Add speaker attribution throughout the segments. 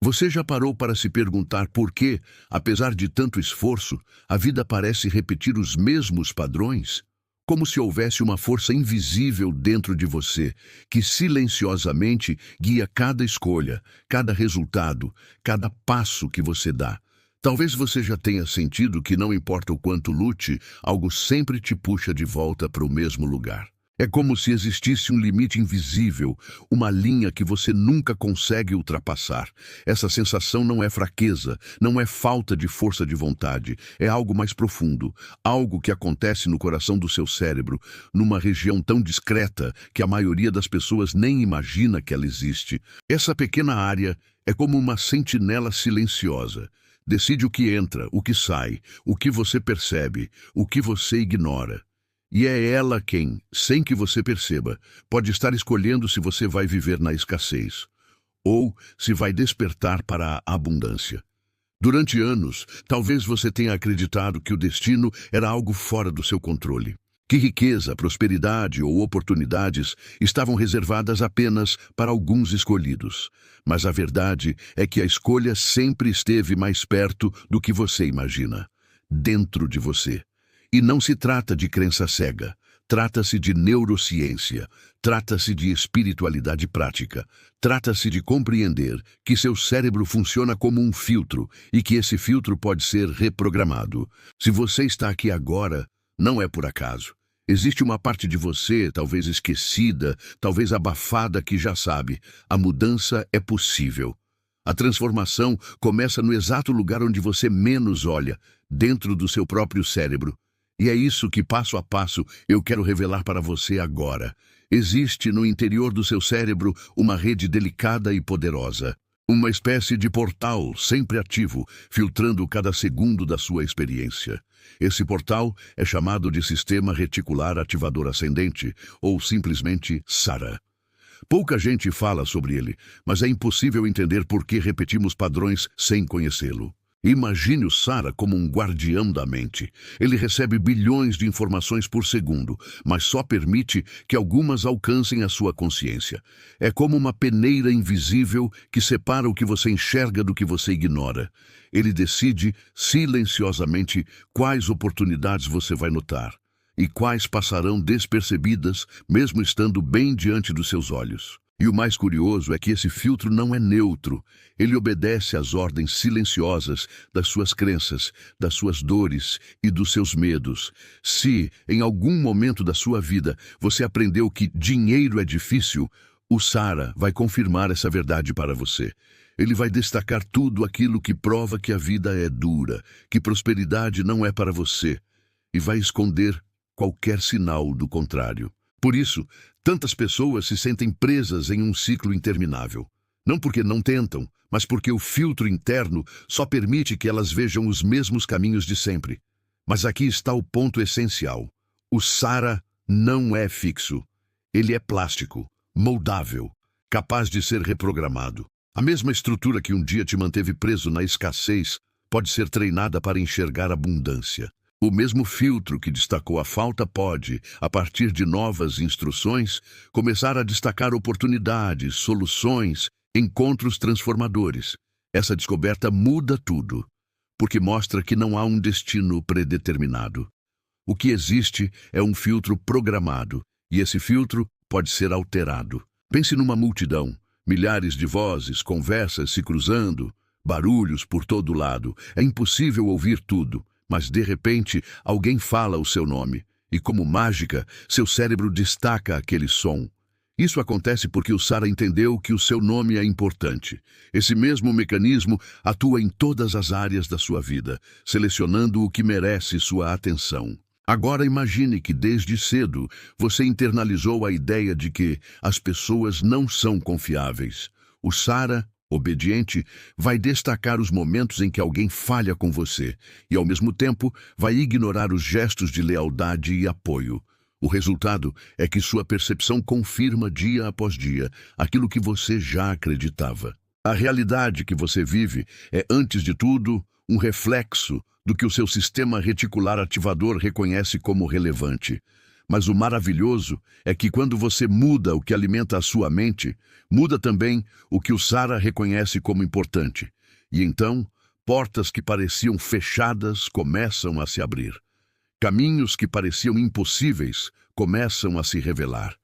Speaker 1: Você já parou para se perguntar por que, apesar de tanto esforço, a vida parece repetir os mesmos padrões? Como se houvesse uma força invisível dentro de você, que silenciosamente guia cada escolha, cada resultado, cada passo que você dá. Talvez você já tenha sentido que não importa o quanto lute, algo sempre te puxa de volta para o mesmo lugar. É como se existisse um limite invisível, uma linha que você nunca consegue ultrapassar. Essa sensação não é fraqueza, não é falta de força de vontade, é algo mais profundo, algo que acontece no coração do seu cérebro, numa região tão discreta que a maioria das pessoas nem imagina que ela existe. Essa pequena área é como uma sentinela silenciosa. Decide o que entra, o que sai, o que você percebe, o que você ignora. E é ela quem, sem que você perceba, pode estar escolhendo se você vai viver na escassez ou se vai despertar para a abundância. Durante anos, talvez você tenha acreditado que o destino era algo fora do seu controle, que riqueza, prosperidade ou oportunidades estavam reservadas apenas para alguns escolhidos. Mas a verdade é que a escolha sempre esteve mais perto do que você imagina, dentro de você. E não se trata de crença cega, trata-se de neurociência, trata-se de espiritualidade prática, trata-se de compreender que seu cérebro funciona como um filtro e que esse filtro pode ser reprogramado. Se você está aqui agora, não é por acaso. Existe uma parte de você, talvez esquecida, talvez abafada, que já sabe, a mudança é possível. A transformação começa no exato lugar onde você menos olha, dentro do seu próprio cérebro. E é isso que, passo a passo, eu quero revelar para você agora. Existe no interior do seu cérebro uma rede delicada e poderosa. Uma espécie de portal sempre ativo, filtrando cada segundo da sua experiência. Esse portal é chamado de Sistema Reticular Ativador Ascendente, ou simplesmente SARA. Pouca gente fala sobre ele, mas é impossível entender por que repetimos padrões sem conhecê-lo. Imagine o SARA como um guardião da mente. Ele recebe bilhões de informações por segundo, mas só permite que algumas alcancem a sua consciência. É como uma peneira invisível que separa o que você enxerga do que você ignora. Ele decide silenciosamente quais oportunidades você vai notar e quais passarão despercebidas, mesmo estando bem diante dos seus olhos. E o mais curioso é que esse filtro não é neutro. Ele obedece às ordens silenciosas das suas crenças, das suas dores e dos seus medos. Se, em algum momento da sua vida, você aprendeu que dinheiro é difícil, o SARA vai confirmar essa verdade para você. Ele vai destacar tudo aquilo que prova que a vida é dura, que prosperidade não é para você, e vai esconder qualquer sinal do contrário. Por isso, tantas pessoas se sentem presas em um ciclo interminável. Não porque não tentam, mas porque o filtro interno só permite que elas vejam os mesmos caminhos de sempre. Mas aqui está o ponto essencial. O SARA não é fixo. Ele é plástico, moldável, capaz de ser reprogramado. A mesma estrutura que um dia te manteve preso na escassez pode ser treinada para enxergar abundância. O mesmo filtro que destacou a falta pode, a partir de novas instruções, começar a destacar oportunidades, soluções, encontros transformadores. Essa descoberta muda tudo, porque mostra que não há um destino predeterminado. O que existe é um filtro programado, e esse filtro pode ser alterado. Pense numa multidão, milhares de vozes, conversas se cruzando, barulhos por todo lado. É impossível ouvir tudo. Mas, de repente, alguém fala o seu nome, e como mágica, seu cérebro destaca aquele som. Isso acontece porque o SARA entendeu que o seu nome é importante. Esse mesmo mecanismo atua em todas as áreas da sua vida, selecionando o que merece sua atenção. Agora imagine que desde cedo você internalizou a ideia de que as pessoas não são confiáveis. O SARA, obediente, vai destacar os momentos em que alguém falha com você e, ao mesmo tempo, vai ignorar os gestos de lealdade e apoio. O resultado é que sua percepção confirma dia após dia aquilo que você já acreditava. A realidade que você vive é, antes de tudo, um reflexo do que o seu sistema reticular ativador reconhece como relevante. Mas o maravilhoso é que quando você muda o que alimenta a sua mente, muda também o que o Sara reconhece como importante. E então, portas que pareciam fechadas começam a se abrir. Caminhos que pareciam impossíveis começam a se revelar.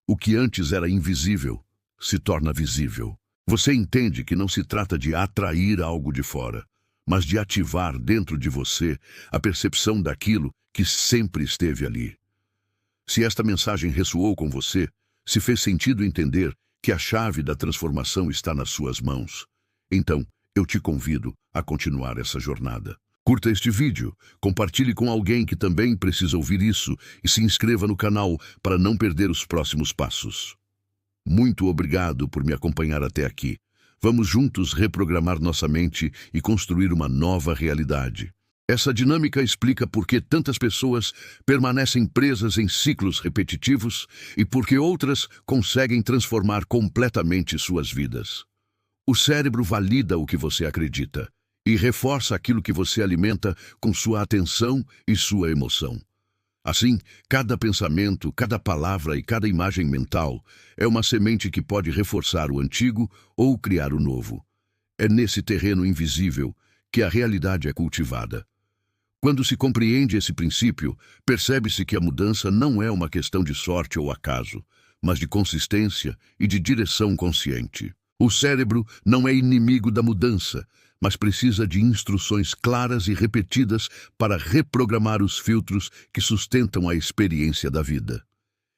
Speaker 1: O que antes era invisível se torna visível. Você entende que não se trata de atrair algo de fora, mas de ativar dentro de você a percepção daquilo que sempre esteve ali. Se esta mensagem ressoou com você, se fez sentido entender que a chave da transformação está nas suas mãos, então eu te convido a continuar essa jornada. Curta este vídeo, compartilhe com alguém que também precisa ouvir isso e se inscreva no canal para não perder os próximos passos. Muito obrigado por me acompanhar até aqui. Vamos juntos reprogramar nossa mente e construir uma nova realidade. Essa dinâmica explica por que tantas pessoas permanecem presas em ciclos repetitivos e por que outras conseguem transformar completamente suas vidas. O cérebro valida o que você acredita e reforça aquilo que você alimenta com sua atenção e sua emoção. Assim, cada pensamento, cada palavra e cada imagem mental é uma semente que pode reforçar o antigo ou criar o novo. É nesse terreno invisível que a realidade é cultivada. Quando se compreende esse princípio, percebe-se que a mudança não é uma questão de sorte ou acaso, mas de consistência e de direção consciente. O cérebro não é inimigo da mudança, mas precisa de instruções claras e repetidas para reprogramar os filtros que sustentam a experiência da vida.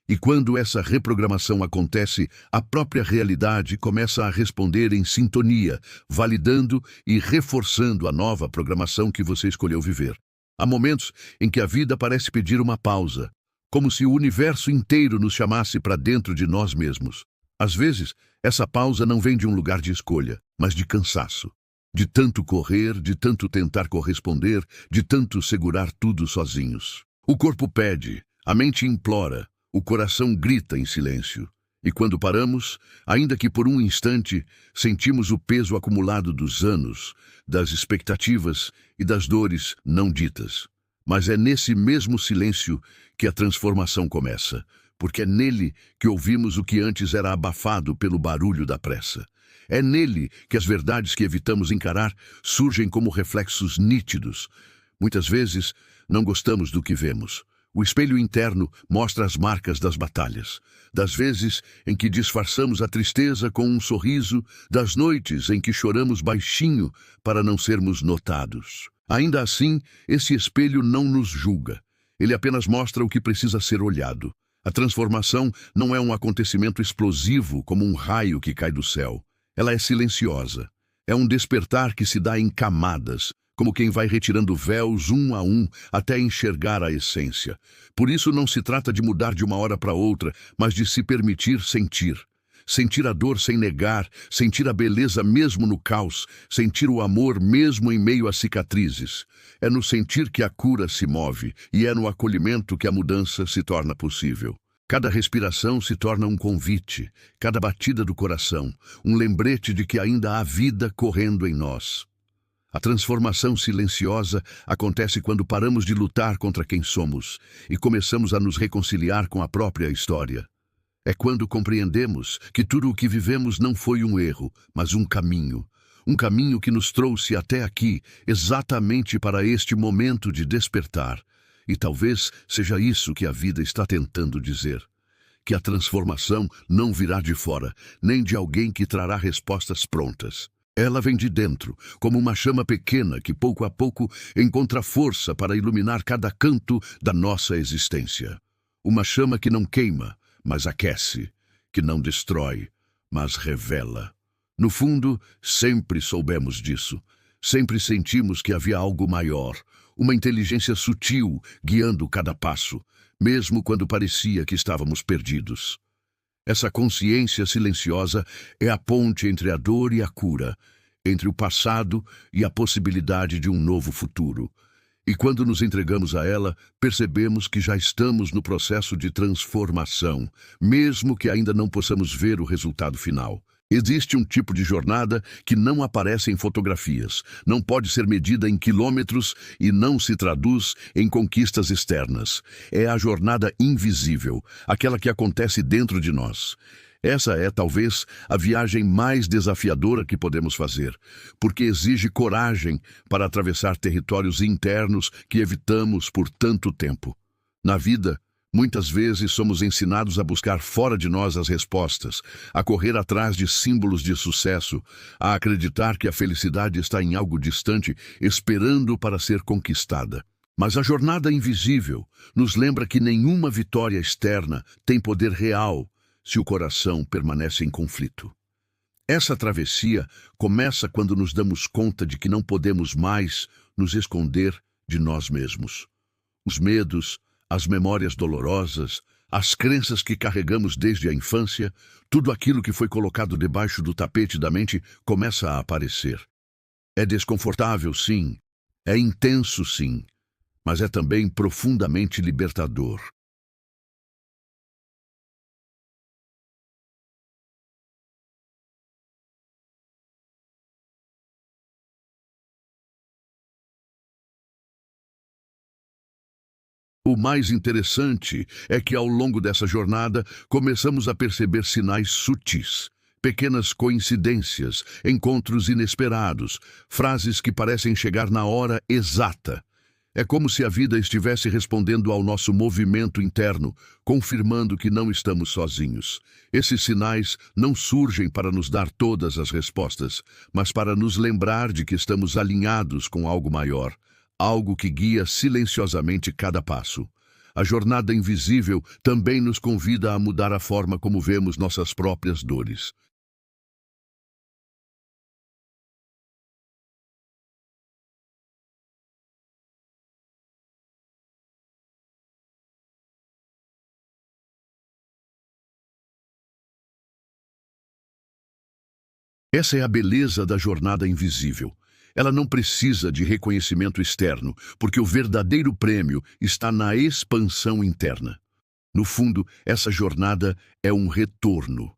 Speaker 1: E quando essa reprogramação acontece, a própria realidade começa a responder em sintonia, validando e reforçando a nova programação que você escolheu viver. Há momentos em que a vida parece pedir uma pausa, como se o universo inteiro nos chamasse para dentro de nós mesmos. Às vezes, essa pausa não vem de um lugar de escolha, mas de cansaço. De tanto correr, de tanto tentar corresponder, de tanto segurar tudo sozinhos. O corpo pede, a mente implora, o coração grita em silêncio. E quando paramos, ainda que por um instante, sentimos o peso acumulado dos anos, das expectativas e das dores não ditas. Mas é nesse mesmo silêncio que a transformação começa, porque é nele que ouvimos o que antes era abafado pelo barulho da pressa. É nele que as verdades que evitamos encarar surgem como reflexos nítidos. Muitas vezes, não gostamos do que vemos. O espelho interno mostra as marcas das batalhas, das vezes em que disfarçamos a tristeza com um sorriso, das noites em que choramos baixinho para não sermos notados. Ainda assim, esse espelho não nos julga. Ele apenas mostra o que precisa ser olhado. A transformação não é um acontecimento explosivo como um raio que cai do céu. Ela é silenciosa. É um despertar que se dá em camadas, como quem vai retirando véus um a um até enxergar a essência. Por isso não se trata de mudar de uma hora para outra, mas de se permitir sentir. Sentir a dor sem negar, sentir a beleza mesmo no caos, sentir o amor mesmo em meio às cicatrizes. É no sentir que a cura se move e é no acolhimento que a mudança se torna possível. Cada respiração se torna um convite, cada batida do coração, um lembrete de que ainda há vida correndo em nós. A transformação silenciosa acontece quando paramos de lutar contra quem somos e começamos a nos reconciliar com a própria história. É quando compreendemos que tudo o que vivemos não foi um erro, mas um caminho que nos trouxe até aqui, exatamente para este momento de despertar. E talvez seja isso que a vida está tentando dizer. Que a transformação não virá de fora, nem de alguém que trará respostas prontas. Ela vem de dentro, como uma chama pequena que pouco a pouco encontra força para iluminar cada canto da nossa existência. Uma chama que não queima, mas aquece, que não destrói, mas revela. No fundo, sempre soubemos disso. Sempre sentimos que havia algo maior, uma inteligência sutil guiando cada passo, mesmo quando parecia que estávamos perdidos. Essa consciência silenciosa é a ponte entre a dor e a cura, entre o passado e a possibilidade de um novo futuro. E quando nos entregamos a ela, percebemos que já estamos no processo de transformação, mesmo que ainda não possamos ver o resultado final. Existe um tipo de jornada que não aparece em fotografias, não pode ser medida em quilômetros e não se traduz em conquistas externas. É a jornada invisível, aquela que acontece dentro de nós. Essa é, talvez, a viagem mais desafiadora que podemos fazer, porque exige coragem para atravessar territórios internos que evitamos por tanto tempo. Na vida, muitas vezes somos ensinados a buscar fora de nós as respostas, a correr atrás de símbolos de sucesso, a acreditar que a felicidade está em algo distante, esperando para ser conquistada. Mas a jornada invisível nos lembra que nenhuma vitória externa tem poder real se o coração permanece em conflito. Essa travessia começa quando nos damos conta de que não podemos mais nos esconder de nós mesmos. Os medos, as memórias dolorosas, as crenças que carregamos desde a infância, tudo aquilo que foi colocado debaixo do tapete da mente começa a aparecer. É desconfortável, sim. É intenso, sim. Mas é também profundamente libertador. O mais interessante é que, ao longo dessa jornada, começamos a perceber sinais sutis, pequenas coincidências, encontros inesperados, frases que parecem chegar na hora exata. É como se a vida estivesse respondendo ao nosso movimento interno, confirmando que não estamos sozinhos. Esses sinais não surgem para nos dar todas as respostas, mas para nos lembrar de que estamos alinhados com algo maior. Algo que guia silenciosamente cada passo. A jornada invisível também nos convida a mudar a forma como vemos nossas próprias dores. Essa é a beleza da jornada invisível. Ela não precisa de reconhecimento externo, porque o verdadeiro prêmio está na expansão interna. No fundo, essa jornada é um retorno.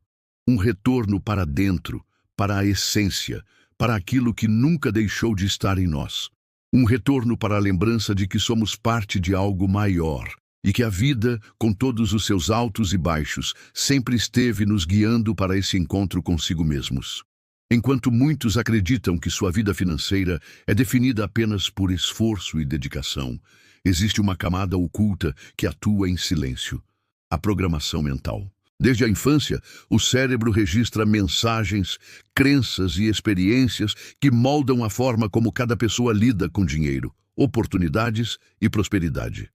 Speaker 1: Um retorno para dentro, para a essência, para aquilo que nunca deixou de estar em nós. Um retorno para a lembrança de que somos parte de algo maior e que a vida, com todos os seus altos e baixos, sempre esteve nos guiando para esse encontro consigo mesmos. Enquanto muitos acreditam que sua vida financeira é definida apenas por esforço e dedicação, existe uma camada oculta que atua em silêncio: a programação mental. Desde a infância, o cérebro registra mensagens, crenças e experiências que moldam a forma como cada pessoa lida com dinheiro, oportunidades e prosperidade.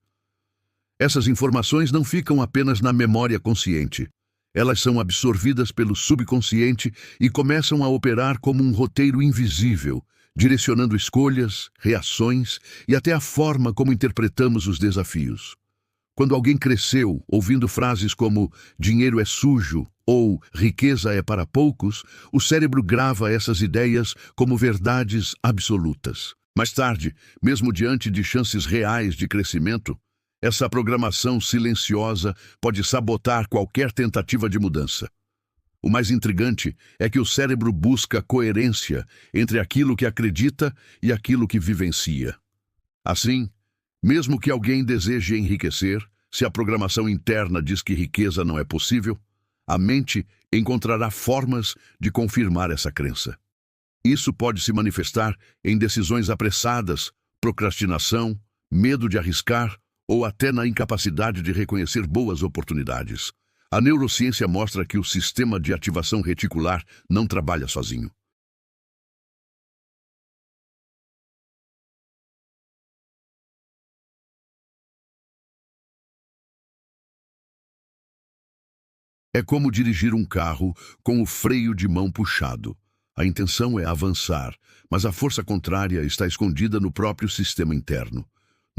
Speaker 1: Essas informações não ficam apenas na memória consciente. Elas são absorvidas pelo subconsciente e começam a operar como um roteiro invisível, direcionando escolhas, reações e até a forma como interpretamos os desafios. Quando alguém cresceu ouvindo frases como "dinheiro é sujo" ou "riqueza é para poucos", o cérebro grava essas ideias como verdades absolutas. Mais tarde, mesmo diante de chances reais de crescimento, essa programação silenciosa pode sabotar qualquer tentativa de mudança. O mais intrigante é que o cérebro busca coerência entre aquilo que acredita e aquilo que vivencia. Assim, mesmo que alguém deseje enriquecer, se a programação interna diz que riqueza não é possível, a mente encontrará formas de confirmar essa crença. Isso pode se manifestar em decisões apressadas, procrastinação, medo de arriscar, ou até na incapacidade de reconhecer boas oportunidades. A neurociência mostra que o sistema de ativação reticular não trabalha sozinho. É como dirigir um carro com o freio de mão puxado. A intenção é avançar, mas a força contrária está escondida no próprio sistema interno.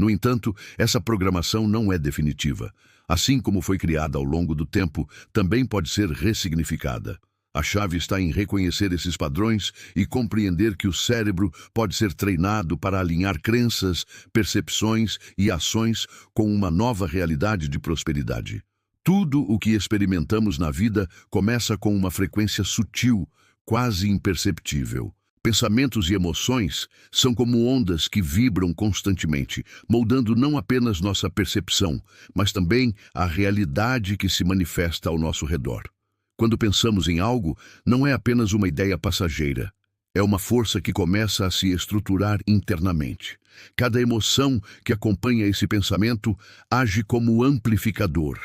Speaker 1: No entanto, essa programação não é definitiva. Assim como foi criada ao longo do tempo, também pode ser ressignificada. A chave está em reconhecer esses padrões e compreender que o cérebro pode ser treinado para alinhar crenças, percepções e ações com uma nova realidade de prosperidade. Tudo o que experimentamos na vida começa com uma frequência sutil, quase imperceptível. Pensamentos e emoções são como ondas que vibram constantemente, moldando não apenas nossa percepção, mas também a realidade que se manifesta ao nosso redor. Quando pensamos em algo, não é apenas uma ideia passageira. É uma força que começa a se estruturar internamente. Cada emoção que acompanha esse pensamento age como amplificador,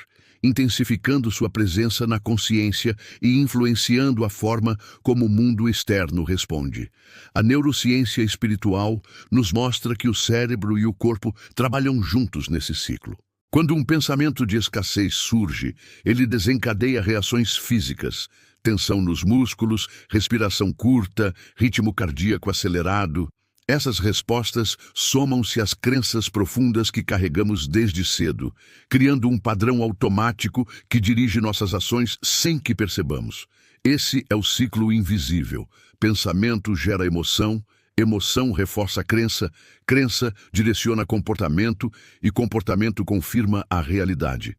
Speaker 1: intensificando sua presença na consciência e influenciando a forma como o mundo externo responde. A neurociência espiritual nos mostra que o cérebro e o corpo trabalham juntos nesse ciclo. Quando um pensamento de escassez surge, ele desencadeia reações físicas, tensão nos músculos, respiração curta, ritmo cardíaco acelerado. Essas respostas somam-se às crenças profundas que carregamos desde cedo, criando um padrão automático que dirige nossas ações sem que percebamos. Esse é o ciclo invisível. Pensamento gera emoção, emoção reforça crença, crença direciona comportamento e comportamento confirma a realidade.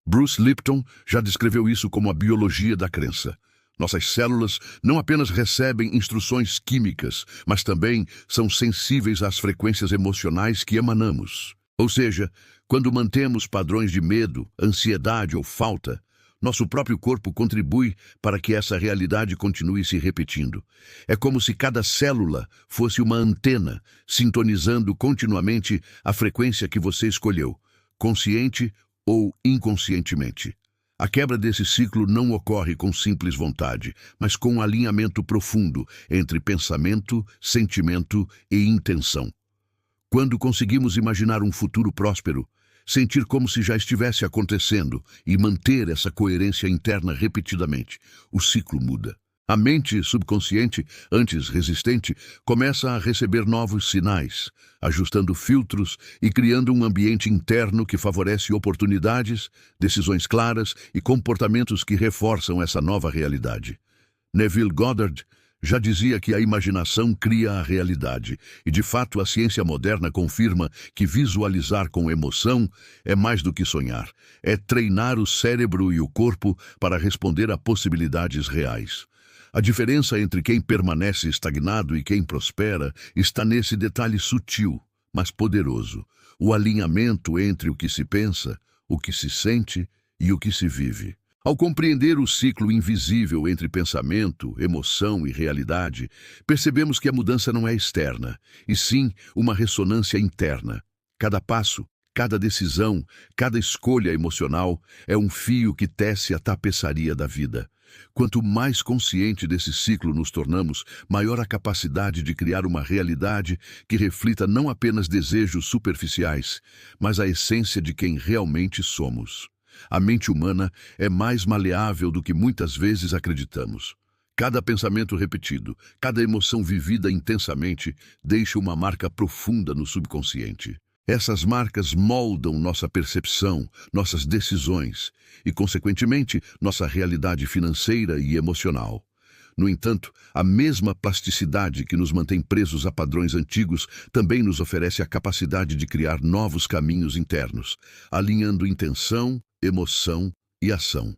Speaker 1: Bruce Lipton já descreveu isso como a biologia da crença. Nossas células não apenas recebem instruções químicas, mas também são sensíveis às frequências emocionais que emanamos. Ou seja, quando mantemos padrões de medo, ansiedade ou falta, nosso próprio corpo contribui para que essa realidade continue se repetindo. É como se cada célula fosse uma antena, sintonizando continuamente a frequência que você escolheu, consciente ou inconscientemente. A quebra desse ciclo não ocorre com simples vontade, mas com um alinhamento profundo entre pensamento, sentimento e intenção. Quando conseguimos imaginar um futuro próspero, sentir como se já estivesse acontecendo e manter essa coerência interna repetidamente, o ciclo muda. A mente subconsciente, antes resistente, começa a receber novos sinais, ajustando filtros e criando um ambiente interno que favorece oportunidades, decisões claras e comportamentos que reforçam essa nova realidade. Neville Goddard já dizia que a imaginação cria a realidade, e de fato a ciência moderna confirma que visualizar com emoção é mais do que sonhar, é treinar o cérebro e o corpo para responder a possibilidades reais. A diferença entre quem permanece estagnado e quem prospera está nesse detalhe sutil, mas poderoso: o alinhamento entre o que se pensa, o que se sente e o que se vive. Ao compreender o ciclo invisível entre pensamento, emoção e realidade, percebemos que a mudança não é externa, e sim uma ressonância interna. Cada passo, cada decisão, cada escolha emocional é um fio que tece a tapeçaria da vida. Quanto mais consciente desse ciclo nos tornamos, maior a capacidade de criar uma realidade que reflita não apenas desejos superficiais, mas a essência de quem realmente somos. A mente humana é mais maleável do que muitas vezes acreditamos. Cada pensamento repetido, cada emoção vivida intensamente, deixa uma marca profunda no subconsciente. Essas marcas moldam nossa percepção, nossas decisões e, consequentemente, nossa realidade financeira e emocional. No entanto, a mesma plasticidade que nos mantém presos a padrões antigos também nos oferece a capacidade de criar novos caminhos internos, alinhando intenção, emoção e ação.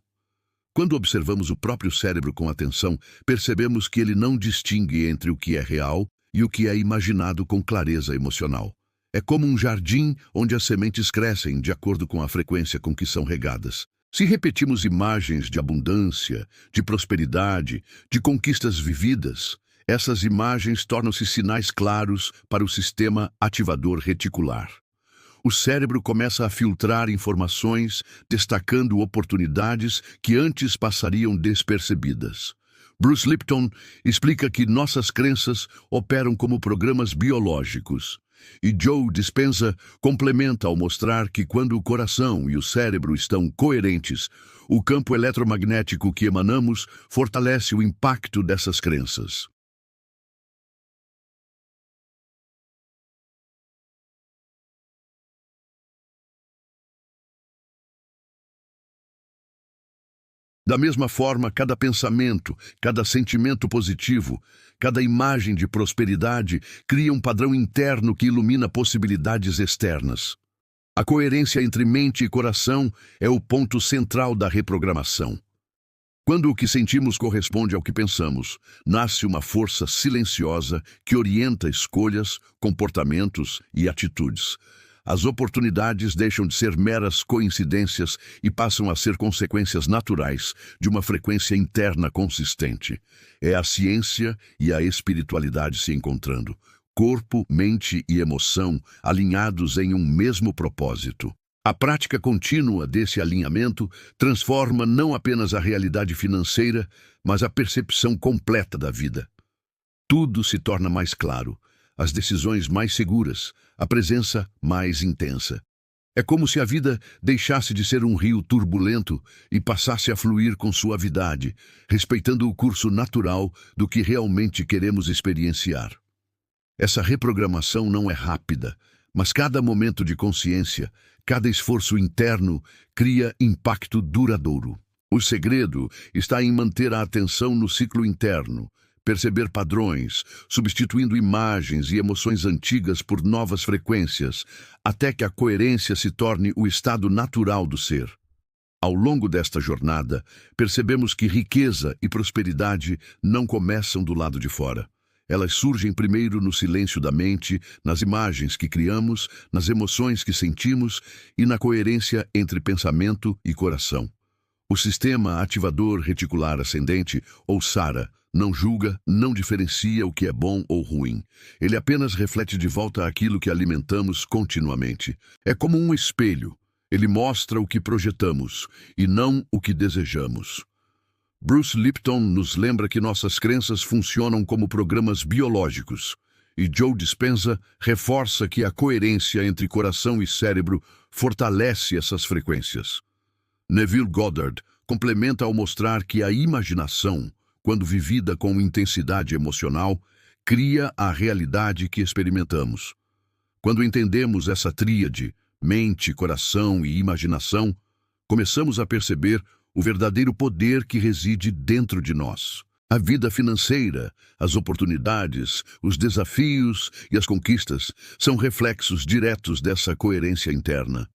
Speaker 1: Quando observamos o próprio cérebro com atenção, percebemos que ele não distingue entre o que é real e o que é imaginado com clareza emocional. É como um jardim onde as sementes crescem de acordo com a frequência com que são regadas. Se repetimos imagens de abundância, de prosperidade, de conquistas vividas, essas imagens tornam-se sinais claros para o sistema ativador reticular. O cérebro começa a filtrar informações, destacando oportunidades que antes passariam despercebidas. Bruce Lipton explica que nossas crenças operam como programas biológicos. E Joe Dispenza complementa ao mostrar que quando o coração e o cérebro estão coerentes, o campo eletromagnético que emanamos fortalece o impacto dessas crenças. Da mesma forma, cada pensamento, cada sentimento positivo, cada imagem de prosperidade cria um padrão interno que ilumina possibilidades externas. A coerência entre mente e coração é o ponto central da reprogramação. Quando o que sentimos corresponde ao que pensamos, nasce uma força silenciosa que orienta escolhas, comportamentos e atitudes. As oportunidades deixam de ser meras coincidências e passam a ser consequências naturais de uma frequência interna consistente. É a ciência e a espiritualidade se encontrando. Corpo, mente e emoção alinhados em um mesmo propósito. A prática contínua desse alinhamento transforma não apenas a realidade financeira, mas a percepção completa da vida. Tudo se torna mais claro, as decisões mais seguras, a presença mais intensa. É como se a vida deixasse de ser um rio turbulento e passasse a fluir com suavidade, respeitando o curso natural do que realmente queremos experienciar. Essa reprogramação não é rápida, mas cada momento de consciência, cada esforço interno cria impacto duradouro. O segredo está em manter a atenção no ciclo interno, perceber padrões, substituindo imagens e emoções antigas por novas frequências, até que a coerência se torne o estado natural do ser. Ao longo desta jornada, percebemos que riqueza e prosperidade não começam do lado de fora. Elas surgem primeiro no silêncio da mente, nas imagens que criamos, nas emoções que sentimos e na coerência entre pensamento e coração. O sistema ativador reticular ascendente, ou SARA, não julga, não diferencia o que é bom ou ruim. Ele apenas reflete de volta aquilo que alimentamos continuamente. É como um espelho. Ele mostra o que projetamos e não o que desejamos. Bruce Lipton nos lembra que nossas crenças funcionam como programas biológicos, e Joe Dispenza reforça que a coerência entre coração e cérebro fortalece essas frequências. Neville Goddard complementa ao mostrar que a imaginação, quando vivida com intensidade emocional, cria a realidade que experimentamos. Quando entendemos essa tríade, mente, coração e imaginação, começamos a perceber o verdadeiro poder que reside dentro de nós. A vida financeira, as oportunidades, os desafios e as conquistas são reflexos diretos dessa coerência interna.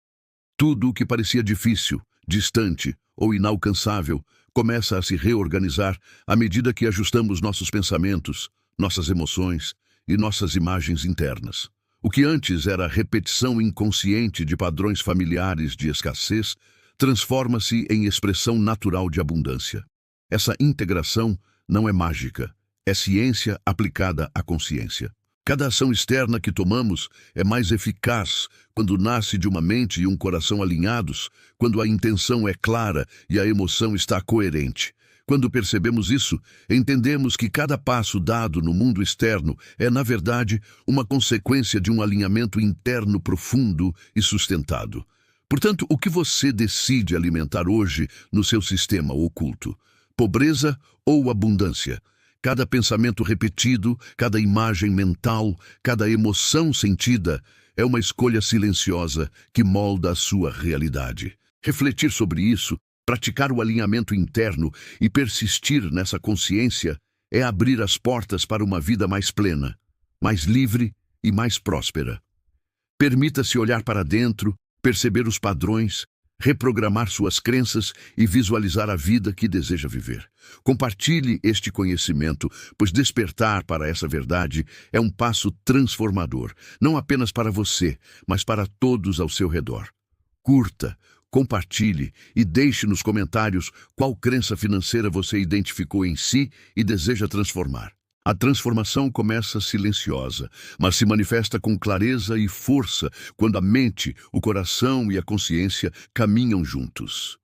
Speaker 1: Tudo o que parecia difícil, distante ou inalcançável começa a se reorganizar à medida que ajustamos nossos pensamentos, nossas emoções e nossas imagens internas. O que antes era repetição inconsciente de padrões familiares de escassez transforma-se em expressão natural de abundância. Essa integração não é mágica, é ciência aplicada à consciência. Cada ação externa que tomamos é mais eficaz quando nasce de uma mente e um coração alinhados, quando a intenção é clara e a emoção está coerente. Quando percebemos isso, entendemos que cada passo dado no mundo externo é, na verdade, uma consequência de um alinhamento interno profundo e sustentado. Portanto, o que você decide alimentar hoje no seu sistema oculto? Pobreza ou abundância? Cada pensamento repetido, cada imagem mental, cada emoção sentida é uma escolha silenciosa que molda a sua realidade. Refletir sobre isso, praticar o alinhamento interno e persistir nessa consciência é abrir as portas para uma vida mais plena, mais livre e mais próspera. Permita-se olhar para dentro, perceber os padrões, reprogramar suas crenças e visualizar a vida que deseja viver. Compartilhe este conhecimento, pois despertar para essa verdade é um passo transformador, não apenas para você, mas para todos ao seu redor. Curta, compartilhe e deixe nos comentários qual crença financeira você identificou em si e deseja transformar. A transformação começa silenciosa, mas se manifesta com clareza e força quando a mente, o coração e a consciência caminham juntos.